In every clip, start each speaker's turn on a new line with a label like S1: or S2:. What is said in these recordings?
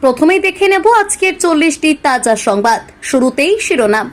S1: প্রথমেই দেখে নেব আজকের 40টি তাজা সংবাদ। শুরুতেই শিরোনাম।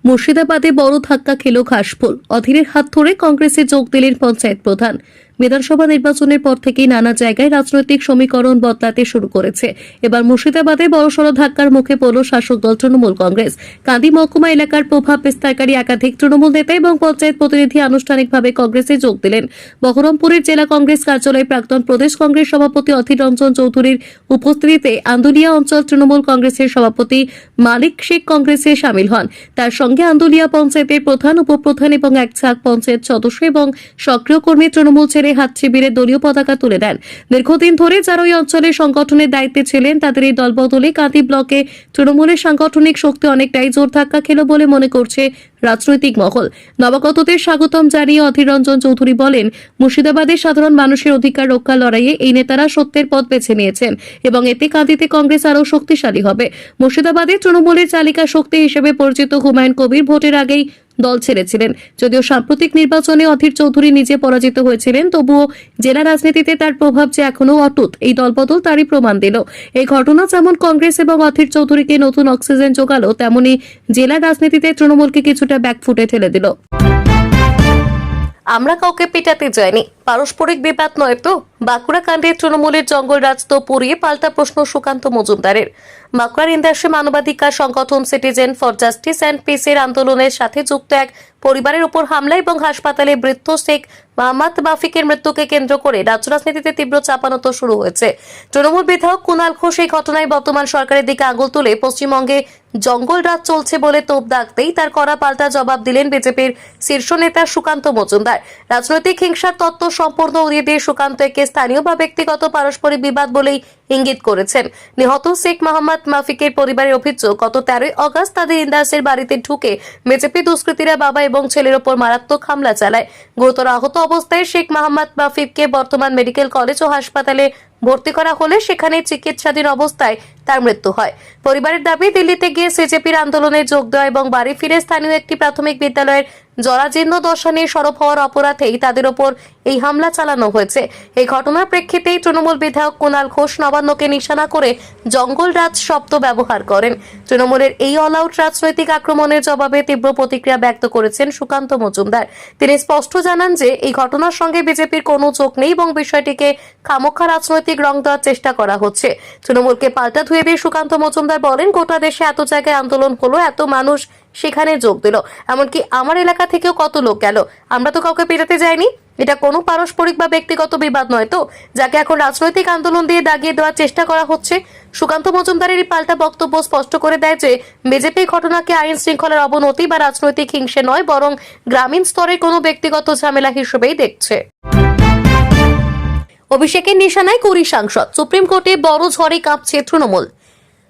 S1: মুর্শিদাবাদে বড় ধাক্কা খেল ঘাসফুল। অধীরের হাত ধরে কংগ্রেসে যোগ দিলেন পঞ্চায়েত প্রধান। বিধানসভা নির্বাচনের পর থেকেই নানা জায়গায় রাজনৈতিক সমীকরণ বদলাতে শুরু করেছে। এবার মুর্শিদাবাদে বড়সড় ধাক্কার মুখে পড়ল শাসক দল তৃণমূল কংগ্রেস। কান্দি মহকুমা এলাকার প্রভাব বিস্তারকারী একাধিক তৃণমূল নেতা এবং পঞ্চায়েত প্রতিনিধি আনুষ্ঠানিকভাবে কংগ্রেসে যোগ দিলেন। বহরমপুরের জেলা কংগ্রেস কার্যালয়ে প্রাক্তন প্রদেশ কংগ্রেস সভাপতি অধীর রঞ্জন চৌধুরীর উপস্থিতিতে আন্দুলিয়া অঞ্চল তৃণমূল কংগ্রেসের সভাপতি মালিক শেখ কংগ্রেসে সামিল হন। তার সঙ্গে আন্দুলিয়া পঞ্চায়েতের প্রধান, উপপ্রধান এবং এক ঝাঁক পঞ্চায়েত সদস্য এবং সক্রিয় কর্মী তৃণমূল ছেড়ে হাত শিবিরে দলীয় পতাকা তুলে দেন। দীর্ঘদিন ধরে যারা ওই অঞ্চলের সংগঠনের দায়িত্বে ছিলেন তাদের এই দলবদলে কাঁদি ব্লকে তৃণমূলের সাংগঠনিক শক্তি অনেকটাই জোর ধাক্কা খেল বলে মনে করছে রাজনৈতিক মহল। নবাগতদের স্বাগতম জানিয়ে অধীর রঞ্জন চৌধুরী বলেন, মুর্শিদাবাদের সাধারণ মানুষের অধিকার রক্ষার লড়াইয়ে এই নেতারা সত্যের পথ বেছে নিয়েছেন এবং এতে কাঁদিতে কংগ্রেস আরও শক্তিশালী হবে। মুর্শিদাবাদে তৃণমূলের চালিকা শক্তি হিসেবে পরিচিত হুমায়ুন কবির ভোটের আগেই দল ছেড়েছিলেন। যদিও সাম্প্রতিক নির্বাচনে অধীর চৌধুরী নিজে পরাজিত হয়েছিলেন, তবুও জেলা রাজনীতিতে তার প্রভাব যে এখনো অটুট, এই দলবদল তারই প্রমাণ দিল। এই ঘটনা যেমন কংগ্রেস এবং অধীর চৌধুরীকে নতুন অক্সিজেন যোগালো, তেমনি জেলা রাজনীতিতে তৃণমূলকে কিছুটা ব্যাকফুটে ঠেলে দিল। আমরা কাউকে পেটাতে যাইনি, পারস্পরিক বিবাদ নয় তো। বাঁকুড়া কাণ্ডে তৃণমূলের জঙ্গলরাজ তো পুড়িয়ে পাল্টা প্রশ্ন সুকান্ত মজুমদারের। বাঁকুড়ার ইন্দাসে মানবাধিকার সংগঠন সিটিজেন ফর জাস্টিস অ্যান্ড পিসের আন্দোলনের সাথে যুক্ত এক পরিবারের উপর হামলা এবং হাসপাতালে মৃত্যু শেখ মোহাম্মদ মাফিকের মৃত্যুকে কেন্দ্র করে রাজ্য রাজনীতিতে তীব্র চাপানোতর শুরু হয়েছে। তৃণমূল বিধায়ক কুণাল ঘোষ এই ঘটনায় বর্তমান সরকারের দিকে আঙুল তুলে পশ্চিমবঙ্গে জঙ্গলরাজ চলছে বলে তোপ দাগতেই তার কড়া পাল্টা জবাব দিলেন বিজেপির শীর্ষ নেতা সুকান্ত মজুমদার। রাজনৈতিক হিংসার তত্ত্ব সম্পূর্ণ উড়িয়ে দিয়ে সুকান্ত একে স্থানীয় বা ব্যক্তিগত পারস্পরিক বিবাদ বলেই ইঙ্গিত করেছেন। নিহত শেখ মোহাম্মদ মাফিকের পরিবারের অভিযোগ, গত 13 আগস্ট তাদের ইন্দাসের বাড়িতে ঢুকে বিজেপি দুষ্কৃতীরা বাবা এবং ছেলের ওপর মারাত্মক হামলা চালায়। গুরুতর আহত অবস্থায় শেখ মোহাম্মদ মাফিককে বর্তমান মেডিকেল কলেজ ও হাসপাতালে ভর্তি করা হলে সেখানে চিকিৎসাধীন অবস্থায় তার মৃত্যু হয়। পরিবারের দাবি, দিল্লিতে গিয়ে সিজেপির আন্দোলনে যোগ দেওয়া এবং বাড়ি ফিরে স্থানীয় একটি প্রাথমিক বিদ্যালয়ের জরাজীর্ণ দশা নিয়ে সরব হওয়ার অপরাধেই তাদের ওপর এই হামলা চালানো হয়েছে। এই ঘটনার প্রেক্ষিতেই তৃণমূল বিধায়ক কুণাল ঘোষ নবান্নকে নিশানা করে জঙ্গলরাজ শব্দ ব্যবহার করেন। তৃণমূলের এই অল আউট রাজনৈতিক আক্রমণের জবাবে তীব্র প্রতিক্রিয়া ব্যক্ত করেছেন সুকান্ত মজুমদার। তিনি স্পষ্ট জানান যে এই ঘটনার সঙ্গে বিজেপির কোনো যোগ নেই এবং বিষয়টিকে খামোখা রাজনৈতিক রং দেওয়ার চেষ্টা করা হচ্ছে। তৃণমূলকে পাল্টা ধুয়ে দিয়ে সুকান্ত মজুমদার বলেন, গোটা দেশে এত জায়গায় আন্দোলন হলো, এত মানুষ সেখানে যোগ দিল, এমনকি আমার এলাকা থেকেও কত লোক গেল, আমরা তো কাউকে পেটাতে যাইনি। এটা কোনো পারস্পরিক বা ব্যক্তিগত বিবাদ নয় তো, যাকে এখন রাজনৈতিক আন্দোলন দিয়ে দাগিয়ে দেওয়ার চেষ্টা করা হচ্ছে। সুকান্ত মজুমদারের এই পাল্টা বক্তব্য স্পষ্ট করে দেয় যে বিজেপি ঘটনাকে আইন শৃঙ্খলার অবনতি বা রাজনৈতিক হিংসে নয়, বরং গ্রামীণ স্তরের কোনো ব্যক্তিগত ঝামেলা হিসেবেই দেখছে। অভিষেকের নিশানায় 20 সাংসদ। সুপ্রিম কোর্টে বড় ঝড়ে কাঁপছে তৃণমূল।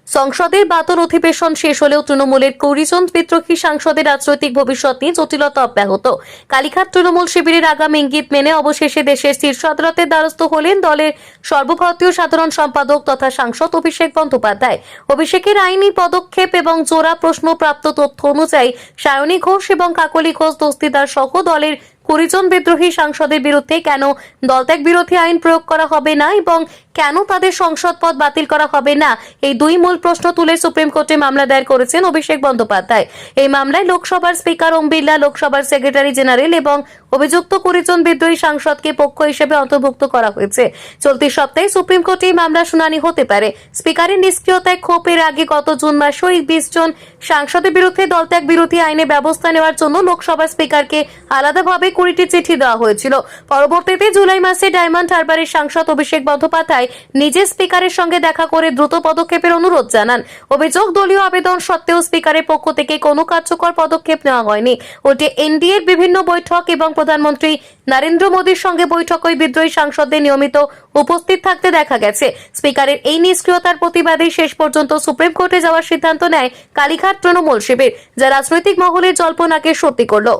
S1: সংসদের বাদল অধিবেশন শেষ হলেও তৃণমূলের 20 জন বিদ্রোহী সাংসদের রাজনৈতিক ভবিষ্যৎ নিয়ে জটিলতা অব্যাহত। কালীঘাট তৃণমূল শিবিরের আগাম ইঙ্গিত মেনে অবশেষে দেশের শীর্ষ আদালতের দ্বারস্থ হলেন দলের সর্বভারতীয় সাধারণ সম্পাদক তথা সাংসদ অভিষেক বন্দ্যোপাধ্যায়। অভিষেকের আইনি পদক্ষেপ এবং জোড়া প্রশ্নপ্রাপ্ত তথ্য অনুযায়ী সায়নী ঘোষ এবং কাকলি ঘোষ দস্তিদার সহ দলের 20 জন বিদ্রোহী সাংসদের বিরুদ্ধে কেন দলত্যাগ বিরোধী আইন প্রয়োগ করা হবে না এবং কেন তাদের সংসদ পদ বাতিল করা হবে না, এই দুই মূল প্রশ্ন তুলে সুপ্রিম কোর্টে মামলা দায়ের করেছেন অভিষেক বন্দ্যোপাধ্যায়। এই মামলায় লোকসভার স্পিকার ওম বিড়লা, লোকসভার সেক্রেটারি জেনারেল এবং অভিযুক্ত 20 জন বিদ্রোহী সাংসদকে পক্ষ হিসেবে অন্তর্ভুক্ত করা হয়েছে। চলতি সপ্তাহে সুপ্রিম কোর্টে এই মামলা শুনানি হতে পারে। স্পিকারের নিষ্ক্রিয়তায় ক্ষোভের আগে গত জুন মাসেও 20 জন সাংসদের বিরুদ্ধে দলত্যাগ বিরোধী আইনে ব্যবস্থা নেওয়ার জন্য লোকসভার স্পিকারকে আলাদাভাবে 20টি চিঠি দেওয়া হয়েছিল। পরবর্তীতে জুলাই মাসে ডায়মন্ড হারবারের সাংসদ অভিষেক বন্দ্যোপাধ্যায় নিজে স্পিকারের সঙ্গে দেখা করে দ্রুত পদক্ষেপের অনুরোধ জানান। অভিযোগ, দলীয় আবেদন সত্ত্বেও স্পিকারের পক্ষ থেকে কোনো কার্যকর পদক্ষেপ নেওয়া হয়নি। উল্টে এনডিএর বিভিন্ন বৈঠক এবং প্রধানমন্ত্রী নরেন্দ্র মোদীর সঙ্গে বৈঠকে বিদ্রোহী সাংসদদের নিয়মিত উপস্থিত থাকতে দেখা গেছে। স্পিকারের এই নিষ্ক্রিয়তার প্রতিবাদে শেষ পর্যন্ত সুপ্রিম কোর্টে যাওয়ার সিদ্ধান্ত নেয় কালীঘাট তৃণমূল শিবির, যা রাজনৈতিক মহলে জল্পনাকে সত্যি করল।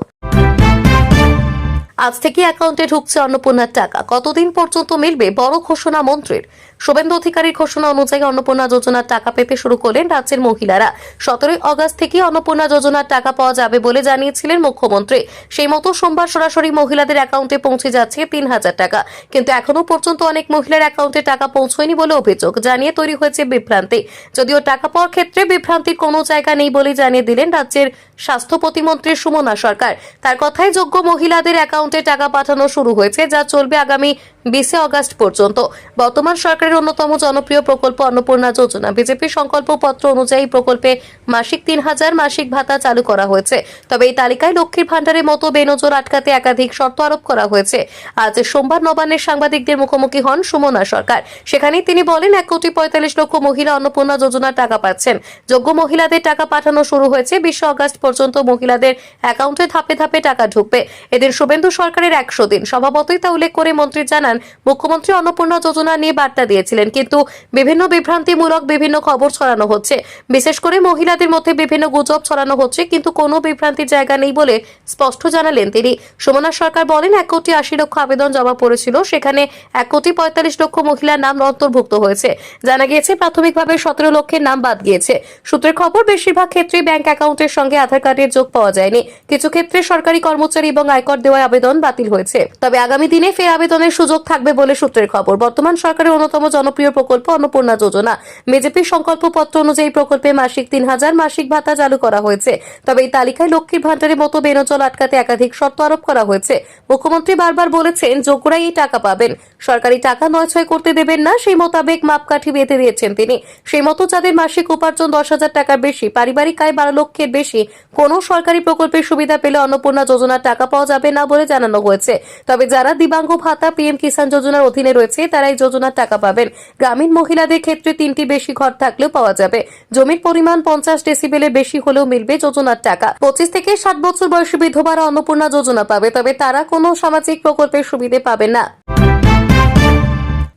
S1: আজ থেকে অ্যাকাউন্টে ঢুকছে অন্নপূর্ণার টাকা। কতদিন পর্যন্ত মিলবে? বড় ঘোষণা মন্ত্রীর। শুভেন্দু অধিকারীর ঘোষণা অনুযায়ী অন্নপূর্ণা যোজনার টাকা পেতে শুরু করলেন রাজ্যের মহিলারা। 17 আগস্ট থেকে অন্নপূর্ণা যোজনার টাকা পাওয়া যাবে বলে জানিয়েছিলেন মুখ্যমন্ত্রী। সেই মতো সোমবার সরাসরি মহিলাদের অ্যাকাউন্টে পৌঁছে যাচ্ছে 3,000 টাকা, কিন্তু এখনো পর্যন্ত অনেক মহিলার অ্যাকাউন্টে টাকা পৌঁছয়নি বলে অভিযোগ জানিয়ে তৈরি হয়েছে বিভ্রান্তি। যদিও টাকা পাওয়ার ক্ষেত্রে বিভ্রান্তির কোনো জায়গা নেই বলে জানিয়ে দিলেন রাজ্যের স্বাস্থ্য প্রতিমন্ত্রী সুমনা সরকার। তার কথায় যোগ্য মহিলাদের অ্যাকাউন্টে টাকা পাঠানো শুরু হয়েছে, যা চলবে আগামী 20 আগস্ট পর্যন্ত। বর্তমান সরকারের অন্যতম জনপ্রিয় প্রকল্প অন্নপূর্ণা যোজনা। বিজেপির সংকল্পপত্র অনুযায়ী প্রকল্পে মাসিক 3,000 মাসিক ভাতা চালু করা হয়েছে। তবে এই তালিকায় লক্ষ্মীর ভান্ডারের মতো বেনজর আটকাতে একাধিক শর্ত আরোপ করা হয়েছে। আজ সোমবার নবান্নের সাংবাদিকদের মুখোমুখি হন সুমনা সরকার। সেখানেই তিনি বলেন 1,45,00,000 মহিলা অন্নপূর্ণা যোজনার টাকা পাচ্ছেন। যোগ্য মহিলাদের টাকা পাঠানো শুরু হয়েছে। 20 আগস্ট পর্যন্ত মহিলাদের অ্যাকাউন্টে ধাপে ধাপে টাকা ঢুকবে। এদিন শুভেন্দু সরকারের 100 দিন, স্বভাবতই তা উল্লেখ করে মন্ত্রী জানান, মুখ্যমন্ত্রী অন্নপূর্ণা যোজনা নিয়ে বার্তা দিয়েছিলেন, কিন্তু বিভিন্ন বিভ্রান্তিমূলক বিভিন্ন খবর ছড়ানো হচ্ছে। বিশেষ করে মহিলাদের মধ্যে বিভিন্ন গুজব ছড়ানো হচ্ছে, কিন্তু কোনো বিভ্রান্তির জায়গা নেই বলে স্পষ্ট জানালেন তিনি। সুমনা সরকার বলেন 1,80,00,000 আবেদন জমা পড়েছিল, সেখানে 1,45,00,000 মহিলার নাম অন্তর্ভুক্ত হয়েছে। জানা গিয়েছে প্রাথমিকভাবে 17 লক্ষের নাম বাদ গিয়েছে। সূত্রের খবর, বেশিরভাগ ক্ষেত্রেই ব্যাংক অ্যাকাউন্টের সঙ্গে আধার কার্ডের যোগ পাওয়া যায়নি। কিছু ক্ষেত্রে সরকারি কর্মচারী এবং আয়কর দেওয়া আবেদন বাতিল হয়েছে। তবে আগামী দিনে ফের আবেদনের সুযোগ থাকবে বলে সূত্রের খবর। বর্তমান সরকারের অন্যতম জনপ্রিয় প্রকল্প অন্নপূর্ণা যোজনা। বিজেপির সংকল্পপত্র অনুযায়ী প্রকল্পে মাসিক 3,000 মাসিক ভাতা চালু করা হয়েছে। তবে এই তালিকায় লক্ষ্মীর ভান্ডারের মতো বেনজল আটকাতে একাধিক শর্ত আরোপ করা হয়েছে। মুখ্যমন্ত্রী বারবার বলেছেন যোগ্যরাই এই টাকা পাবেন, সরকারি টাকা নয়ছয় করতে দেবেন না। সেই মোতাবেক মাপকাঠি বেঁধে দিয়েছেন তিনি। সেই মতো যাদের মাসিক উপার্জন 10,000 টাকার বেশি, পারিবারিক আয় 12 লক্ষের বেশি, কোনো সরকারি প্রকল্পের সুবিধা পেলে অন্নপূর্ণা যোজনার টাকা পাওয়া যাবে না বলে জানানো হয়েছে। তবে যারা দিব্যাঙ্গ ভাতা, পিএম কিষাণ যোজনার অধীনে রয়েছে, তারা এই যোজনার টাকা পাবেন। গ্রামীণ মহিলাদের ক্ষেত্রে 3টি বেশি ঘর থাকলেও পাওয়া যাবে। জমির পরিমাণ 50 ডেসিবেলের বেশি হলেও মিলবে যোজনার টাকা। 25 থেকে 60 বছর বয়সী বিধবারা অন্নপূর্ণা যোজনা পাবে, তবে তারা কোনো সামাজিক প্রকল্পের সুবিধা পাবে না।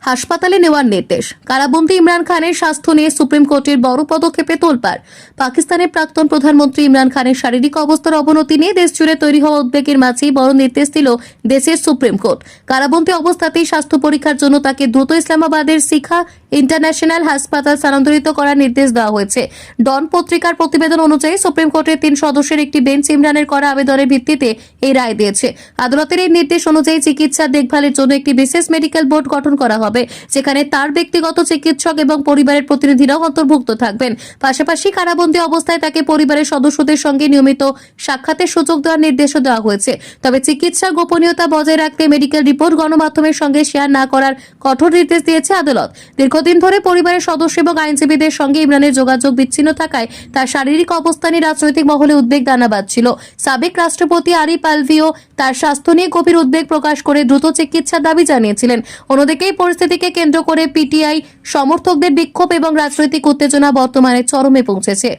S1: হাসপাতালে নেওয়ার নির্দেশ। কারাবন্দী ইমরান খানের স্বাস্থ্য নিয়ে সুপ্রিম কোর্টের বড় পদক্ষেপে তোলপাড়। পাকিস্তানের প্রাক্তন প্রধানমন্ত্রী ইমরান খানের শারীরিক অবস্থার অবনতি নিয়ে দেশজুড়ে তৈরি হওয়া উদ্বেগের মাঝেই বড় নির্দেশ দিল দেশের সুপ্রিম কোর্ট। কারাবন্দী অবস্থাতেই স্বাস্থ্য পরীক্ষার জন্য তাকে দ্রুত ইসলামাবাদের শিখা ইন্টারন্যাশনাল হাসপাতাল স্থানান্তরিত করার নির্দেশ দেওয়া হয়েছে। ডন পত্রিকার প্রতিবেদন অনুযায়ী সুপ্রিম কোর্টের 3 সদস্যের একটি বেঞ্চ ইমরানের করা আবেদনের ভিত্তিতে এই রায় দিয়েছে। আদালতের এই নির্দেশ অনুযায়ী চিকিৎসা দেখভালের জন্য একটি বিশেষ মেডিকেল বোর্ড গঠন করা হবে, যেখানে তার ব্যক্তিগত চিকিৎসক এবং পরিবারের প্রতিনিধিরাও অন্তর্ভুক্ত থাকবেন। পাশাপাশি কারাবন্দী অবস্থায় তাকে পরিবারের সদস্যদের সঙ্গে নিয়মিত সাক্ষাতের সুযোগ দেওয়ার নির্দেশও দেওয়া হয়েছে। তবে চিকিৎসা গোপনীয়তা বজায় রাখতে মেডিকেল রিপোর্ট গণমাধ্যমের সঙ্গে শেয়ার না করার কঠোর নির্দেশ দিয়েছে আদালত। দীর্ঘদিন ধরে পরিবারের সদস্য এবং আইনজীবীদের সঙ্গে ইমরানের যোগাযোগ বিচ্ছিন্ন থাকায় তার শারীরিক অবস্থা নিয়ে রাজনৈতিক মহলে উদ্বেগ দানা বাঁধছিল। সাবেক রাষ্ট্রপতি আরিফ আলভিও তার স্বাস্থ্য নিয়ে গভীর উদ্বেগ প্রকাশ করে দ্রুত চিকিৎসার দাবি জানিয়েছিলেন। অন্যদিকে এই পরিস্থিতিকে কেন্দ্র করে পিটিআই সমর্থকদের বিক্ষোভ এবং রাজনৈতিক উত্তেজনা বর্তমানে চরমে পৌঁছেছে।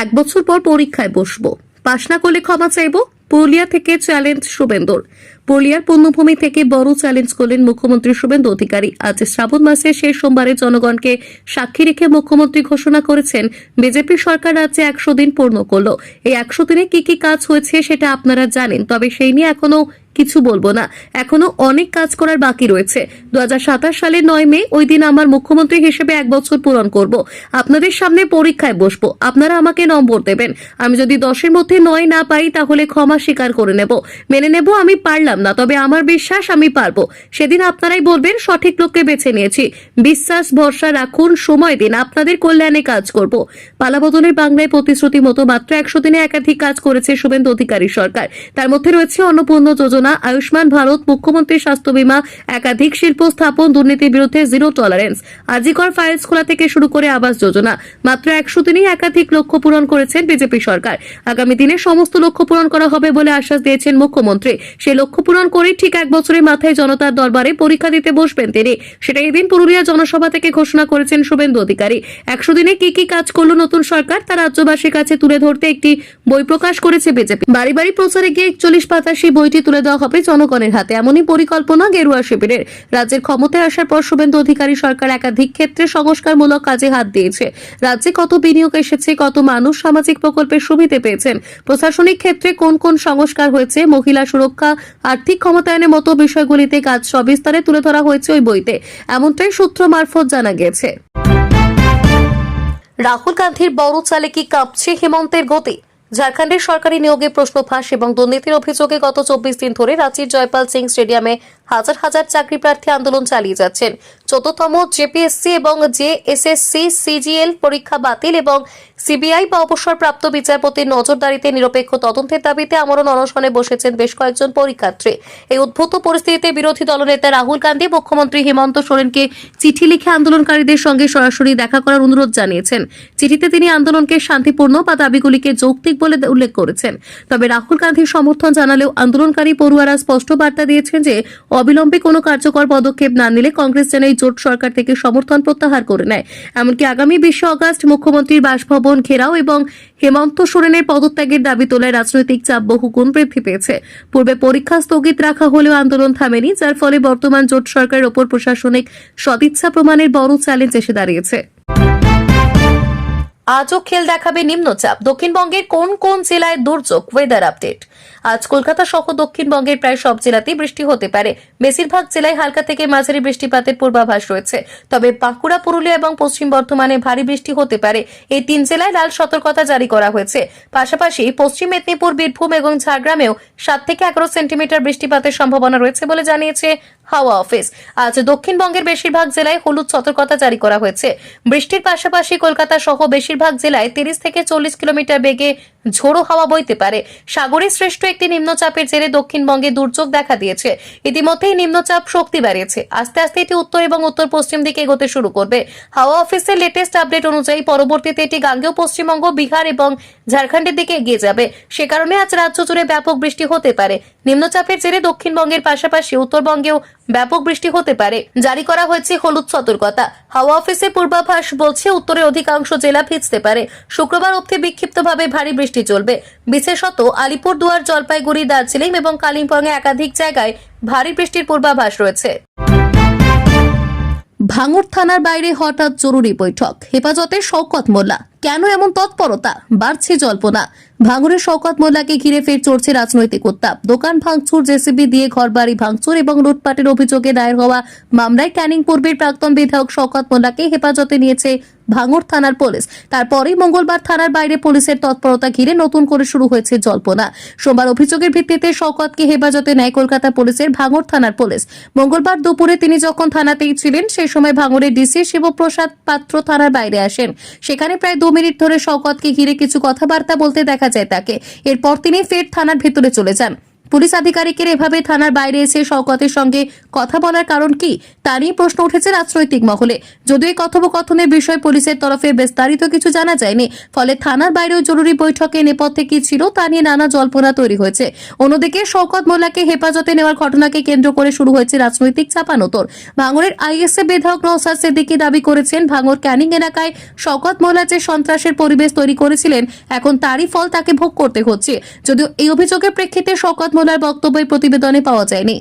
S1: 1 বছর পর পরীক্ষায় বসবো, পাশ না করলে ক্ষমা চাইবো, পুরুলিয়া থেকে চ্যালেঞ্জ শুভেন্দুর। পুরুলিয়ার পূর্ণভূমি থেকে বড় চ্যালেঞ্জ করলেন মুখ্যমন্ত্রী শুভেন্দু অধিকারী। আজ শ্রাবণ মাসের শেষ সোমবারে জনগণকে সাক্ষী রেখে মুখ্যমন্ত্রী ঘোষণা করেছেন বিজেপি সরকার রাজ্যে 100 দিন পূর্ণ করলো। এই 100 দিনে কি কি কাজ হয়েছে সেটা আপনারা জানেন, তবে সেই নিয়ে এখনো কিছু বলবো না। এখনো অনেক কাজ করার বাকি রয়েছে। 2027 সালের 9 মে ওই দিন আমার মুখ্যমন্ত্রী হিসেবে 1 বছর পূরণ করব। আপনাদের সামনে পরীক্ষায় বসবো, আপনারা আমাকে নম্বর দেবেন। আমি যদি 10-এর মধ্যে 9 না পাই তাহলে ক্ষমা স্বীকার করে নেব, মেনে নেব আমি পারলাম না, তবে আমার বিশ্বাস আমি পারবো। সেদিন আপনারাই বলবেন সঠিক লোককে বেছে নিয়েছি। বিশ্বাস ভরসা রাখুন, সময় দিন, আপনাদের কল্যাণে কাজ করব। পালাবদলের বাংলায় প্রতিশ্রুতি মতো মাত্র 100 দিনে একাধিক কাজ করেছে শুভেন্দু অধিকারী সরকার। তার মধ্যে রয়েছে অন্নপূর্ণা যোজনা, আয়ুষ্মান ভারত, মুখ্যমন্ত্রীর স্বাস্থ্য বীমা, একাধিক শিল্প স্থাপন, দুর্নীতির বিরুদ্ধে জিরো টলারেন্স, আজিকর ফাইলস খোলা থেকে শুরু করে আবাস যোজনা। মাত্র 100 দিনেই একাধিক লক্ষ্য পূরণ করেছেন বিজেপি সরকার। আগামী দিনে সমস্ত লক্ষ্য পূরণ করা হবে বলে আশ্বাস দিয়েছেন মুখ্যমন্ত্রী। সেই লক্ষ্য পূরণ করে ঠিক 1 বছরের মাথায় জনতার দরবারে পরীক্ষা দিতে বসবেন তিনি। সেটা এদিন পুরুলিয়া জনসভা থেকে ঘোষণা করেছেন শুভেন্দু অধিকারী। 100 দিনে কি কি কাজ করলো নতুন সরকার তা রাজ্যবাসীর কাছে তুলে ধরতে একটি বই প্রকাশ করেছে বিজেপি। বাড়ি বাড়ি প্রচারে গিয়ে 41 পাতার সেই বইটি তুলে দেওয়া হবে জনগণের হাতে, এমনই পরিকল্পনা গেরুয়া শিবিরের। রাজ্যের ক্ষমতায় আসার পর শুভেন্দু অধিকারী সরকার একাধিক ক্ষেত্রে সংস্কারমূলক কাজে হাত দিয়েছে। রাজ্যে কত বিনিয়োগ এসেছে, কত মানুষ সামাজিক প্রকল্পের সুবিধা পেয়েছেন, প্রশাসনিক ক্ষেত্রে কোন কোন সংস্কার হয়েছে, মহিলা সুরক্ষা, আর্থিক ক্ষমতায়নের মতো বিষয়গুলিতে কাজ সবিস্তারে তুলে ধরা হয়েছে ওই বইতে, এমনটাই সূত্র মারফত জানা গেছে। রাহুল গান্ধীর বড় চালে কি কাঁপছে হেমন্তের গতি? ঝাড়খণ্ডের সরকারি নিয়োগে প্রশ্ন ফাঁস এবং দুর্নীতির অভিযোগে গত 24 দিন ধরে রাঁচির জয়পাল সিং স্টেডিয়ামে হাজার হাজার চাকরি প্রার্থী আন্দোলন চালিয়ে যাচ্ছেন। 14তম জেপিএসসি এবং জেএসএসসি সিজিএল পরীক্ষা বাতিল এবং সিবিআই বা অবসরপ্রাপ্ত বিচারপতির নজরদারিতে নিরপেক্ষ তদন্তের দাবিতে আমরণ অনশনে বসেছেন বেশ কয়েকজন পরীক্ষার্থী। এই উদ্ভূত পরিস্থিতিতে বিরোধী দলনেতা রাহুল গান্ধী মুখ্যমন্ত্রী হেমন্ত সোরেনকে চিঠি লিখে আন্দোলনকারীদের সঙ্গে সরাসরি দেখা করার অনুরোধ জানিয়েছেন। চিঠিতে তিনি আন্দোলনকে শান্তিপূর্ণ বা দাবিগুলিকে যৌক্তিক বলে উল্লেখ করেছেন। তবে রাহুল গান্ধীর সমর্থন জানালেও আন্দোলনকারী পড়ুয়ারা স্পষ্ট বার্তা দিয়েছেন যে অবিলম্বে কোনো কার্যকর পদক্ষেপ না নিলে কংগ্রেস যেন এই জোট সরকার থেকে সমর্থন প্রত্যাহার করে নেয়। এমনকি আগামী 20 অগস্ট মুখ্যমন্ত্রীর বাসভবন ঘেরাও এবং হেমন্ত সোরেনের পদত্যাগের দাবি তোলায় রাজনৈতিক চাপ বহুগুণ বৃদ্ধি পেয়েছে। পূর্বে পরীক্ষা স্থগিত রাখা হলেও আন্দোলন থামেনি, যার ফলে বর্তমান জোট সরকারের ওপর প্রশাসনিক সদিচ্ছা প্রমাণের বড় চ্যালেঞ্জ এসে দাঁড়িয়েছে। আজও খেল দেখাবে নিম্নচাপ, দক্ষিণবঙ্গের কোন কোন জেলায় দুর্যোগ। Weather update. আজ কলকাতা সহ দক্ষিণবঙ্গের প্রায় সব জেলাতেই বৃষ্টি হতে পারে। বেশিরভাগ জেলায় হালকা থেকে মাঝারি বৃষ্টিপাতের পূর্বাভাস রয়েছে, তবে বাঁকুড়া, পুরুলিয়া এবং পশ্চিম বর্ধমানে ভারী বৃষ্টি হতে পারে। এই 3 জেলায় লাল সতর্কতা জারি করা হয়েছে। পাশাপাশি পশ্চিম মেদিনীপুর, বীরভূম এবং ঝাড়গ্রামেও 7 থেকে 11 সেন্টিমিটার বৃষ্টিপাতের সম্ভাবনা রয়েছে বলে জানিয়েছে হাওয়া অফিস। আজ দক্ষিণবঙ্গের বেশিরভাগ জেলায় হলুদ সতর্কতা জারি করা হয়েছে। বৃষ্টির পাশাপাশি কলকাতা সহ বেশিরভাগ জেলায় 30 থেকে 40 কিলোমিটার বেগে ঝোড়ো হাওয়া বইতে পারে। সাগরে সৃষ্ট একটি নিম্নচাপের জেরে দক্ষিণবঙ্গে দুর্যোগ দেখা দিয়েছে। ইতিমধ্যেই নিম্নচাপ শক্তি বাড়িয়েছে। আস্তে আস্তে এটি উত্তর এবং উত্তর পশ্চিম দিকে এগোতে শুরু করবে। হাওয়া অফিসের লেটেস্ট আপডেট অনুযায়ী পরবর্তীতে এটি গাঙ্গেয় পশ্চিমবঙ্গ, বিহার এবং ঝাড়খণ্ডের দিকে এগিয়ে যাবে। সে কারণে আজ রাজ্য জুড়ে ব্যাপক বৃষ্টি হতে পারে। নিম্নচাপের জেরে দক্ষিণবঙ্গের পাশাপাশি উত্তরবঙ্গেও ব্যাপক বৃষ্টি হতে পারে। জারি করা হয়েছে হলুদ সতর্কতা। হাওয়া অফিসের পূর্বাভাস বলছে উত্তরের অধিকাংশ জেলা ভিজতে পারে। শুক্রবার অবধি বিক্ষিপ্তভাবে ভারী বৃষ্টি চলবে। বিশেষত আলিপুরদুয়ার, জলপাইগুড়ি, দার্জিলিং এবং কালিম্পংয়ে একাধিক জায়গায় ভারী বৃষ্টির পূর্বাভাস রয়েছে। ভাঙড় থানার বাইরে হঠাৎ জরুরি বৈঠক, হেফাজতে শওকত মোল্লা। কেন এমন তৎপরতা? বাড়ছে জল্পনা। ভাঙড়ের শওকত মোল্লাকে ঘিরে ফের চড়ছে রাজনৈতিক উত্তাপ। দোকান ভাঙচুর, জেসিবি দিয়ে ঘরবাড়ি ভাঙচুর এবং লুটপাটের অভিযোগে দায়ের হওয়া মামলায় ক্যানিং পূর্বের প্রাক্তন বিধায়ক শওকত মোল্লাকে হেফাজতে নিয়েছে ভাঙড় থানার পুলিশ। তারপরেই মঙ্গলবার থানার বাইরে পুলিশের তৎপরতা ঘিরে নতুন করে শুরু হয়েছে জল্পনা। সোমবার অভিযোগের ভিত্তিতে শওকতকে হেফাজতে নেয় কলকাতা পুলিশের ভাঙড় থানার পুলিশ। মঙ্গলবার দুপুরে তিনি যখন থানাতেই ছিলেন, সেই সময় ভাঙড়ের ডিসি শিবপ্রসাদ পাত্র থানার বাইরে আসেন। সেখানে প্রায় 2 মিনিট ধরে শওকতকে ঘিরে কিছু কথাবার্তা বলতে দেখা যায় তাকে। এরপর তিনি ফের থানার ভেতরে চলে যান। পুলিশ আধিকারিকের এভাবে থানার বাইরে এসে শওকতের সঙ্গে কথা বলার কারণ কি, তা নিয়ে প্রশ্ন উঠেছে রাজনৈতিক মহলে। যদিও এই কথোপকথনের বিষয়ে পুলিশের তরফে বিস্তারিত কিছু জানা যায়নি, ফলে থানার বাইরেও জরুরি বৈঠকে নেপথ্যে কি ছিল তা নিয়ে নানা জল্পনা তৈরি হয়েছে। অন্যদিকে শওকত মোল্লাকে হেফাজতে নেওয়ার ঘটনাকে কেন্দ্র করে শুরু হয়েছে রাজনৈতিক চাপানোতর। ভাঙড়ের আইএসএফ বিধায়ক নওশাদ সিদ্দিকী দাবি করেছেন, ভাঙড় ক্যানিং এলাকায় শওকত মোল্লা যে সন্ত্রাসের পরিবেশ তৈরি করেছিলেন, এখন তারই ফল তাকে ভোগ করতে হচ্ছে। যদিও এই অভিযোগের প্রেক্ষিতে শওকত মোল্লার বক্তব্যের প্রতিবেদনে পাওয়া যায়নি।